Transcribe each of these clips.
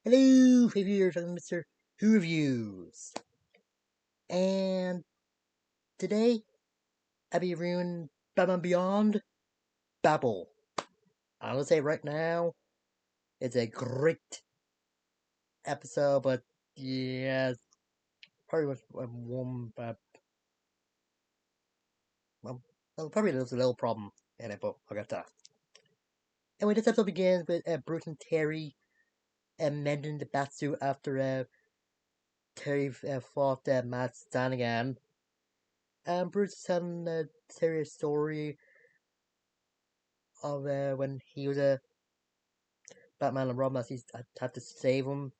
Hello, viewers of Mr.Who Reviews. And today, I'll be reviewing Batman Beyond Babel. I will say right now, it's a great episode, but yeah, probably was one, well, probably there's a little problem in it, but I'll get to that. Anyway, this episode begins with Bruce and Terry mending the Batsuit after Terry fought Matt Stanigan. And Bruce is telling Terry a story of when he was a Batman and Robin, as he had to save him.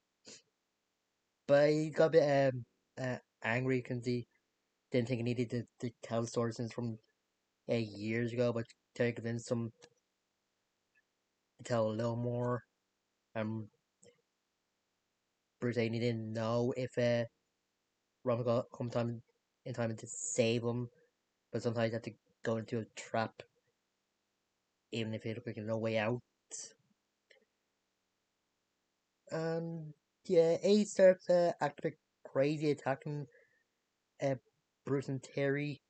But he got a bit angry because he didn't think he needed to tell the story since from 8 years ago. But Terry convinced him to tell a little more. And Bruce saying he didn't know if Robin got home in time to save him, but sometimes he had to go into a trap, even if it looked like no way out. And yeah, A starts acting a bit crazy, attacking uh, Bruce and Terry,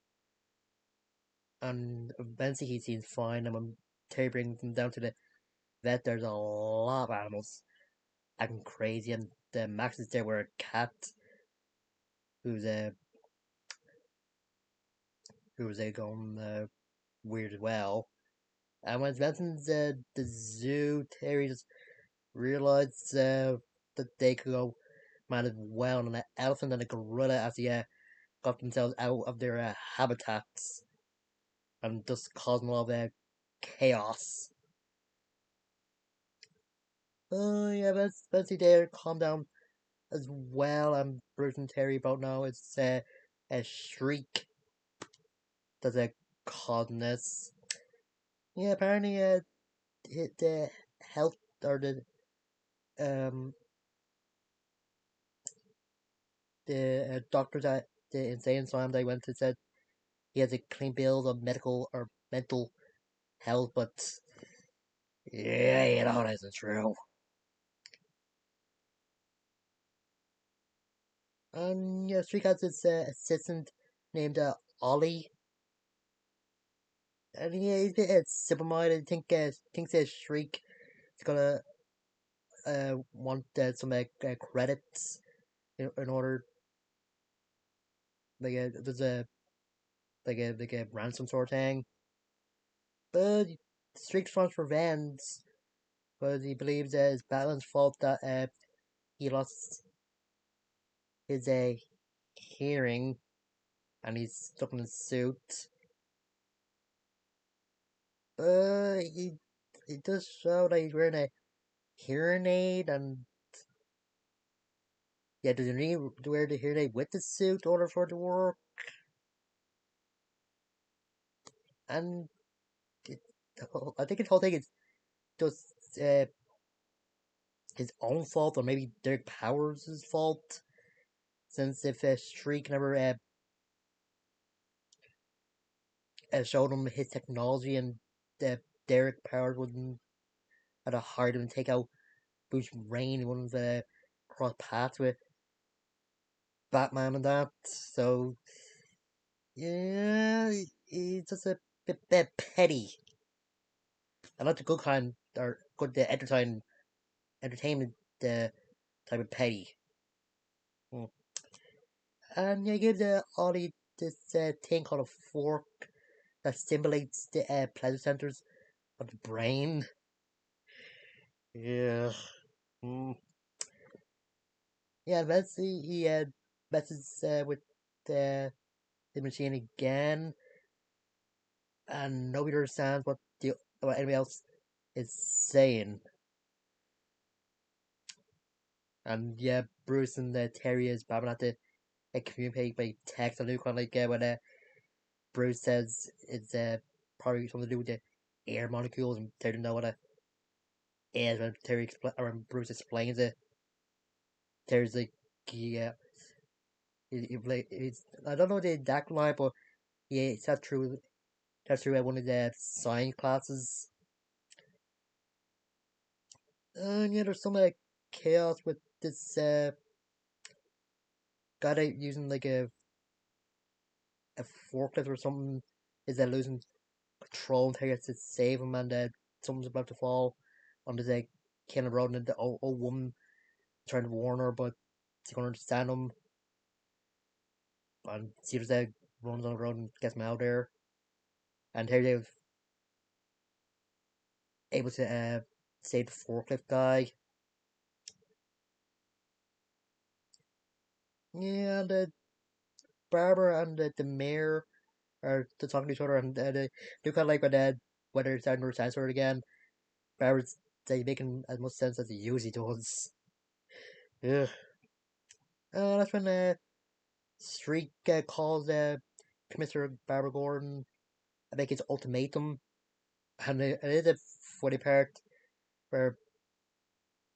and eventually he seems fine. And when Terry brings him down to the vet, there's a lot of animals acting crazy, and Max is there with a cat who's going weird as well. And when Vincent's the zoo, Terry just realizes that they could go mad as well, and an elephant and a gorilla as he got themselves out of their habitats and just causing a lot of chaos. Oh yeah, Betsy there, calm down as well. And Bruce and Terry both know it's a shriek that's causing this. Yeah, apparently the health or um the doctors at the insane asylum they went to said he has a clean bill of medical or mental health, but yeah, that isn't true. And yeah, Shriek has this assistant named Ollie. And yeah, he's a bit simple-minded. Thinks Shriek is gonna want some credits in order there's a like a ransom sort of thing. But Shriek wants revenge because he believes it's Batman's fault that he lost his hearing and he's stuck in his suit. He does show that he's wearing a hearing aid, and yeah, does he need to wear the hearing aid with the suit in order for it to work? And it, I think the whole thing is just his own fault, or maybe Derek Powers' fault. Since if Shriek never showed him his technology, and Derek Powers wouldn't have hired him to take out Bruce Wayne, he wouldn't have crossed paths with Batman and that. So yeah, he's just a bit petty. I like the good kind, or good the entertainment type of petty. Mm. And you give the Ollie this thing called a fork that stimulates the pleasure centers of the brain. Yeah. Mm. Yeah, eventually he messes with the machine again, and nobody understands what anybody else is saying. And yeah, Bruce and Terry is babbling at the communicate by text and Luke on like when Bruce says it's probably something to do with the air molecules, and Terry doesn't know what it is. When or when Bruce explains it, Terry's like, yeah, it's I don't know the exact line, but yeah, it's not true. That's true at one of the science classes. And yeah, there's some chaos with this guy that using like a forklift or something is losing control until he has to save him, and someone's about to fall on this kind of road, and the old woman trying to warn her, but she's gonna understand him, and Cedar's runs on the road and gets him out there, and here they're able to save the forklift guy. Yeah, and Barbara and the mayor are talking to each other, and they kind of like when they're starting to transfer it again. Barbara's making as much sense as he usually does. Ugh. That's when Streak calls Commissioner Barbara Gordon and make his ultimatum, and it is a funny part where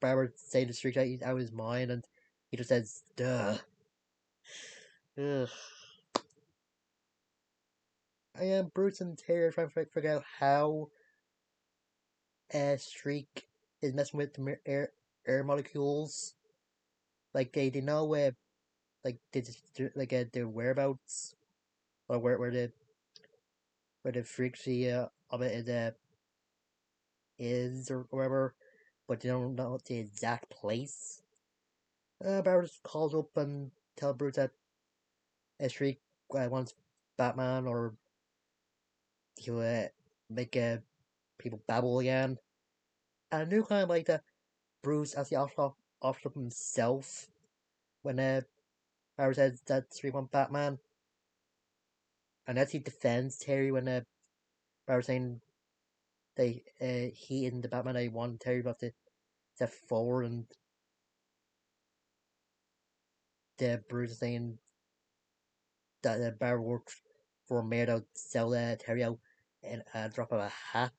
Barbara saying to Streak that he's out of his mind, and he just says, "Duh." Ugh. I am Bruce and Terry trying to figure out how Streak is messing with the air molecules. Like they know like they just like their whereabouts or where the frequency of it is or wherever, but they don't know the exact place. Barry just calls up and tells Bruce that Streak wants Batman or he'll make people babble again. And I knew kind of like that Bruce as the officer himself when Barry says that Streak wants Batman, and as he defends Terry when Barry saying they he and the Batman I want Terry have to step forward, and the Bruce is saying that the Barry works for a mayor to sell Terry out in a drop of a hat.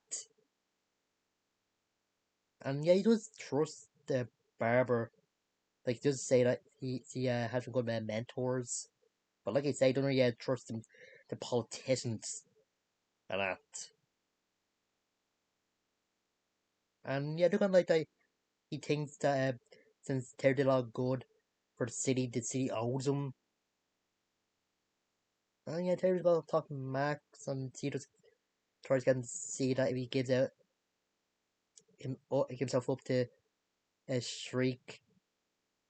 And yeah, he does trust the barber. Like he does say that he has some good mentors, but like I say, I don't really trust him, the politicians and that. And yeah, looking like that, he thinks that since Terry did a lot of good for the city owes him. And yeah, Terry's got to talk to Max, and he just tries to get him to see that if he gives out himself up to a shriek,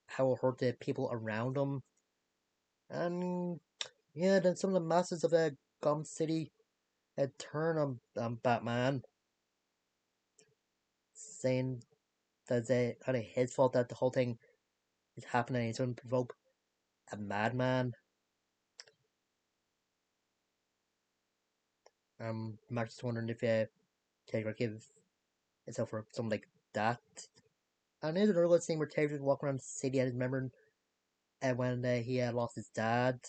how it hurt the people around him. And yeah, then some of the masses of Gotham City turn on Batman, saying that it's kind of his fault that the whole thing is happening. He's going to provoke a madman. Max is wondering if Terry would give himself for something like that. And there's another good scene where Terry just walking around the city and remembering when he lost his dad.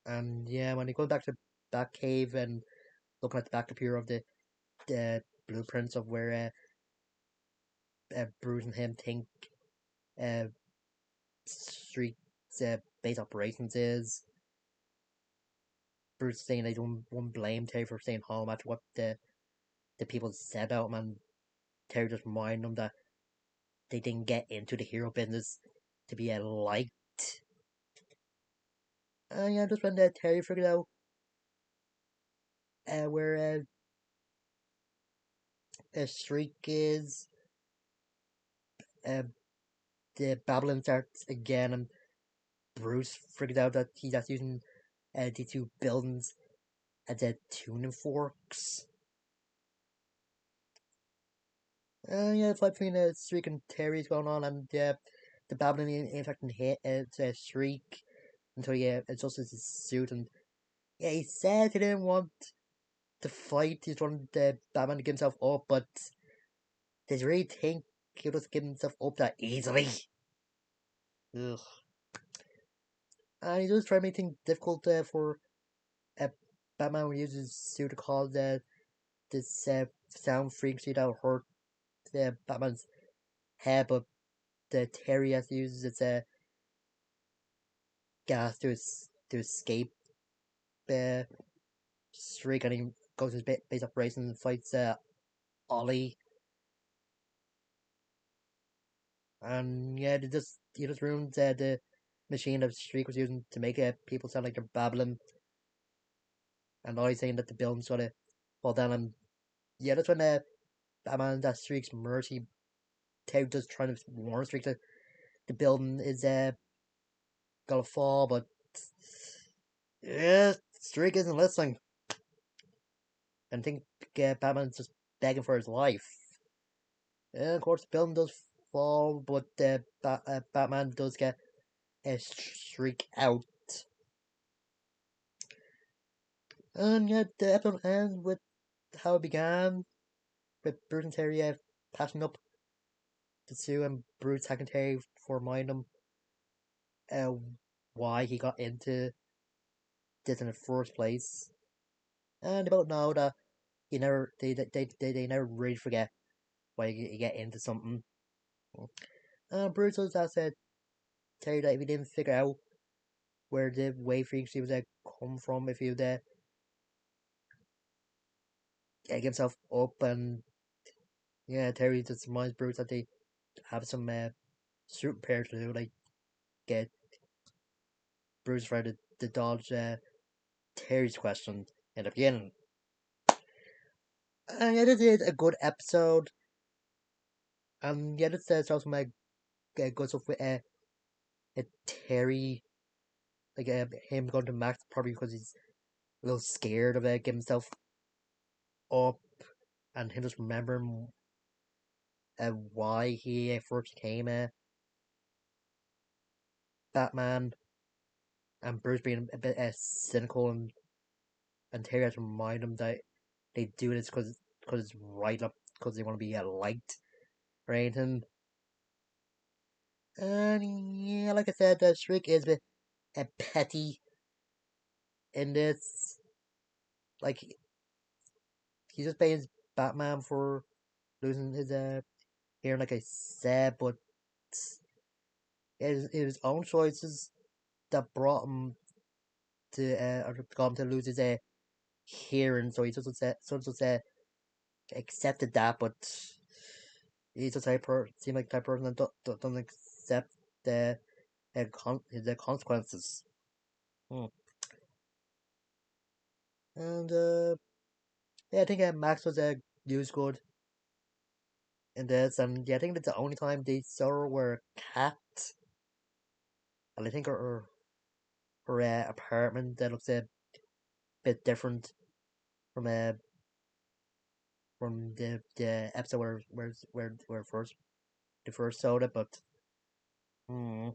And yeah, when he goes back to Batcave and looking at the back here of the blueprints of where Bruce and him think uh, Street's base operations is. Bruce saying they don't blame Terry for staying home after what the people said about him, and Terry just reminded them that they didn't get into the hero business to be liked. And yeah, just when Terry figured out where Streak is, uh, the Babylon starts again, and Bruce figured out that he's just using the two buildings as tuning forks. Yeah, the fight between Streak and Terry is going on, and the Babylonian infecting hit Streak until he adjusts his suit, and yeah, he said he didn't want to fight. He's wanted the Batman to give himself up, but does you really think he'll just give himself up that easily? Ugh. And he does try to make things difficult for uh, Batman when he uses his suit to cause this sound frequency that will hurt Batman's head, but the Terry has to use its gas to escape Streak, and he goes to his base operation and fights Ollie. And yeah, he just ruined the machine that Streak was using to make people sound like they're babbling, and always saying that the building's gonna fall down. And yeah, that's when Batman that Streak's mercy Ted just trying to warn Streak that the building is gonna fall, but yeah, Streak isn't listening. And I think Batman's just begging for his life. And of course, the building does fall, but Batman does get a Streak out. And yeah, the episode ends with how it began, with Bruce and Terry passing up to Sue, and Bruce attacking Terry for reminding him uh, why he got into this in the first place. And about now that they never really forget why you get into something. Bruce was said Terry that if he didn't figure out where the wave frequency was come from, if he would get himself up, and yeah, Terry just reminds Bruce that they have some suit repair to do, like get Bruce trying to dodge Terry's question in the beginning. And yeah, this is a good episode. And yeah, this also my good stuff with Terry, like him going to Max probably because he's a little scared of getting himself up, and him just remembering why he first became Batman, and Bruce being a bit cynical, and Terry has to remind him that they do this because it's right up because they want to be liked or anything. And yeah, like I said, Shriek is a bit petty in this. Like he's just paying Batman for losing his hearing, like I said, but it was his own choices that brought him to or got him to lose his hearing. So he just accepted that, but he's just seemed like type of person that doesn't accept the the consequences. Hmm. And yeah, I think Max was used good in this, and yeah, I think that's the only time they saw her wear a cat. And I think her apartment that looks a bit different from the episode where first the first saw it, but hmm.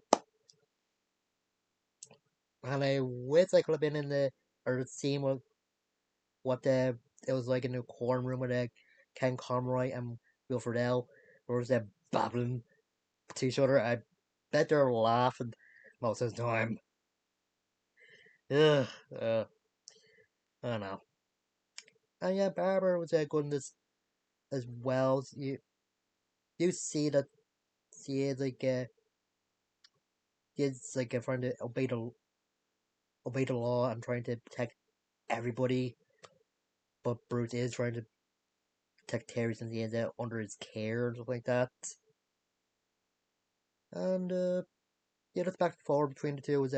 And I wish I could have been in the or seen what the it was like in the corn room with Ken Conroy and Wilfred L. Where was they babbling to each other. I bet they're laughing most of the time. Ugh, I don't know. And yeah, Barbara was good in this as well. You see that she is trying to obey the law and trying to protect everybody, but Bruce is trying to protect Terry since he is under his care and stuff like that. And yeah, that's back and forward between the two was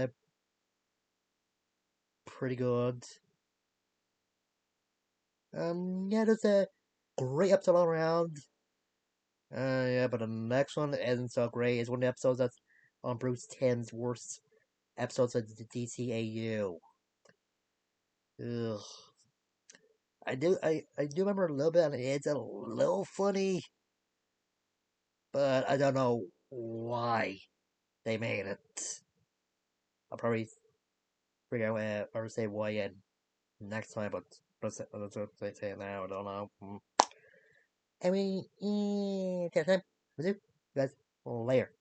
pretty good. Yeah, that's a great episode all around. Yeah, but the next one isn't so great. It's one of the episodes that's on Bruce Timm's worst episodes of the DCAU. Ugh. I do remember a little bit, and it's a little funny, but I don't know why they made it. I'll probably figure out or say why next time, but let's say it now. I don't know. Anyway, till next time. We'll see you guys later.